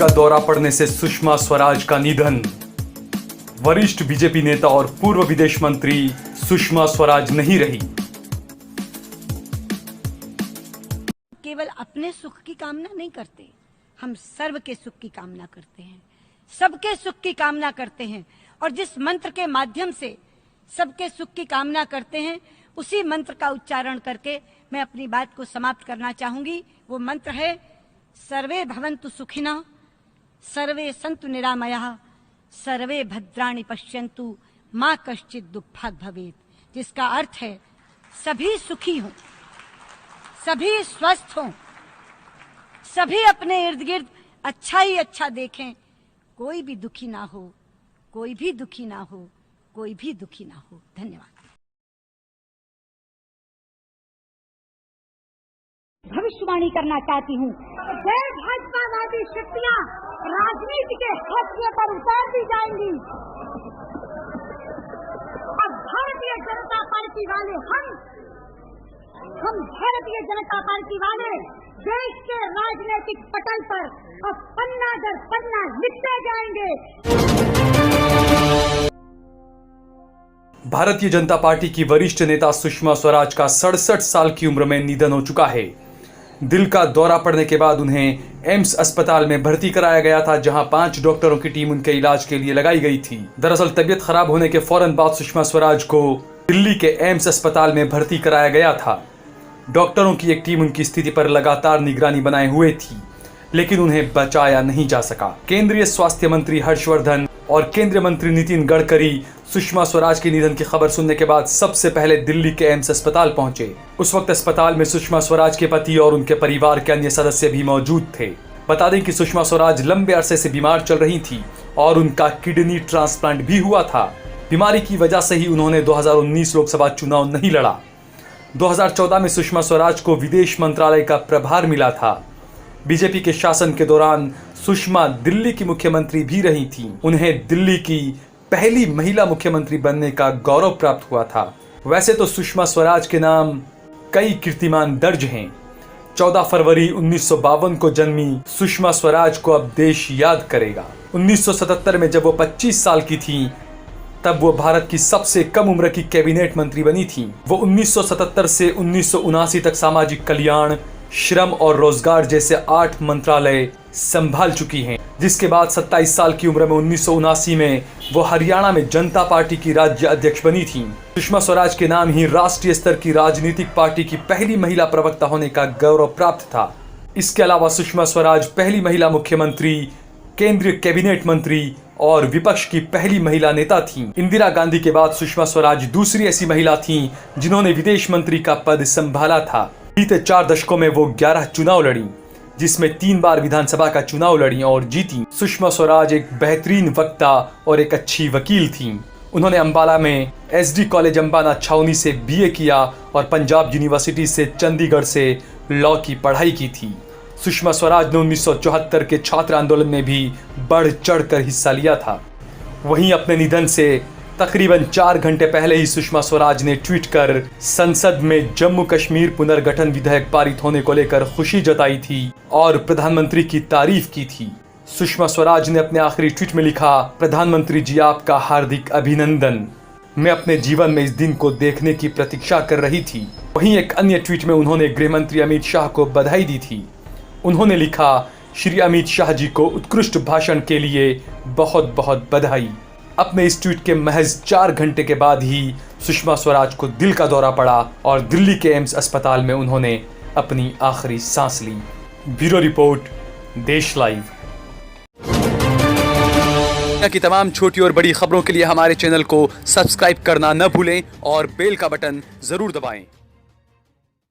का दौरा पड़ने से सुषमा स्वराज का निधन। वरिष्ठ बीजेपी नेता और पूर्व विदेश मंत्री सुषमा स्वराज नहीं रही। केवल अपने सुख की कामना नहीं करते, हम सर्व के सुख की कामना करते हैं, सबके सुख की कामना करते हैं। और जिस मंत्र के माध्यम से सबके सुख की कामना करते हैं, उसी मंत्र का उच्चारण करके मैं अपनी बात को समाप्त करना चाहूंगी। वो मंत्र है सर्वे भवन्तु सुखिनः, सर्वे सन्तु निरामयाः, सर्वे भद्राणि पश्यन्तु, मां कश्चित् दुःखात् भवेत्। जिसका अर्थ है सभी सुखी हों, सभी स्वस्थ हों, सभी अपने इर्द गिर्द अच्छा ही अच्छा देखें, कोई भी दुखी ना हो, कोई भी दुखी ना हो, कोई भी दुखी ना हो। धन्यवाद। भविष्यवाणी करना चाहती हूँ, गैर भाजपावादी शक्तियाँ राजनीति के हाशिए पर उतार दी जाएंगी। अब भारतीय जनता पार्टी वाले हम भारतीय जनता पार्टी वाले देश के राजनीतिक पटल पर अब पन्ना दर पन्ना लिखते जाएंगे। भारतीय जनता पार्टी की वरिष्ठ नेता सुषमा स्वराज का 67 साल की उम्र में निधन हो चुका है। दिल का दौरा पड़ने के बाद उन्हें एम्स अस्पताल में भर्ती कराया गया था, जहां 5 डॉक्टरों की टीम उनके इलाज के लिए लगाई गई थी। दरअसल तबियत खराब होने के फौरन बाद सुषमा स्वराज को दिल्ली के एम्स अस्पताल में भर्ती कराया गया था। डॉक्टरों की एक टीम उनकी स्थिति पर लगातार निगरानी बनाए हुए थी, लेकिन उन्हें बचाया नहीं जा सका। केंद्रीय स्वास्थ्य मंत्री हर्षवर्धन और केंद्रीय मंत्री नितिन गडकरी सुषमा स्वराज के निधन की खबर सुनने के बाद सबसे पहले दिल्ली के एम्स अस्पताल पहुंचे। उस वक्त अस्पताल में सुषमा स्वराज के पति और उनके परिवार के अन्य सदस्य भी मौजूद थे। बता दें कि सुषमा स्वराज लंबे अरसे से बीमार चल रही थी और उनका किडनी ट्रांसप्लांट भी हुआ था। बीमारी की वजह से ही उन्होंने 2019 लोकसभा चुनाव नहीं लड़ा। 2014 में सुषमा स्वराज को विदेश मंत्रालय का प्रभार मिला था। बीजेपी के शासन के दौरान सुषमा दिल्ली की मुख्यमंत्री भी रही थीं। उन्हें दिल्ली की पहली महिला मुख्यमंत्री बनने का गौरव प्राप्त हुआ था। वैसे तो सुषमा स्वराज के नाम कई कीर्तिमान दर्ज हैं। 14 फरवरी 1952 को जन्मी सुषमा स्वराज को अब देश याद करेगा। 1977 में जब वो 25 साल की थीं, तब वो भारत की सबसे कम उम्र की कैबिनेट मंत्री बनी थीं। वो 1977 से 1979 तक सामाजिक कल्याण, श्रम और रोजगार जैसे 8 मंत्रालय संभाल चुकी हैं, जिसके बाद 27 साल की उम्र में 1979 में वो हरियाणा में जनता पार्टी की राज्य अध्यक्ष बनी थीं। सुषमा स्वराज के नाम ही राष्ट्रीय स्तर की राजनीतिक पार्टी की पहली महिला प्रवक्ता होने का गौरव प्राप्त था। इसके अलावा सुषमा स्वराज पहली महिला मुख्यमंत्री, केंद्रीय कैबिनेट मंत्री और विपक्ष की पहली महिला नेता थीं। इंदिरा गांधी के बाद सुषमा स्वराज दूसरी ऐसी महिला थीं जिन्होंने विदेश मंत्री का पद संभाला था। बीते 4 दशकों में वो 11 चुनाव लड़ी, जिसमें 3 बार विधानसभा का चुनाव लड़ी और जीती। सुषमा स्वराज एक बेहतरीन वक्ता और एक अच्छी वकील थीं। उन्होंने अंबाला में SD कॉलेज अंबाला छावनी से BA किया और पंजाब यूनिवर्सिटी से चंडीगढ़ से लॉ की पढ़ाई की थी। सुषमा स्वराज ने 1974 के छात्र आंदोलन में भी बढ़ चढ़कर हिस्सा लिया था। वहीं अपने निधन से तकरीबन 4 घंटे पहले ही सुषमा स्वराज ने ट्वीट कर संसद में जम्मू कश्मीर पुनर्गठन विधेयक पारित होने को लेकर खुशी जताई थी और प्रधानमंत्री की तारीफ की थी। सुषमा स्वराज ने अपने आखिरी ट्वीट में लिखा, प्रधानमंत्री जी आपका हार्दिक अभिनंदन। मैं अपने जीवन में इस दिन को देखने की प्रतीक्षा कर रही थी। वहीं एक अन्य ट्वीट में उन्होंने गृह मंत्री अमित शाह को बधाई दी थी। उन्होंने लिखा, श्री अमित शाह जी को उत्कृष्ट भाषण के लिए बहुत बहुत बधाई। अपने इस ट्वीट के महज 4 घंटे के बाद ही सुषमा स्वराज को दिल का दौरा पड़ा और दिल्ली के एम्स अस्पताल में उन्होंने अपनी आखिरी सांस ली। ब्यूरो रिपोर्ट, देश लाइव। की तमाम छोटी और बड़ी खबरों के लिए हमारे चैनल को सब्सक्राइब करना न भूलें और बेल का बटन जरूर दबाएं।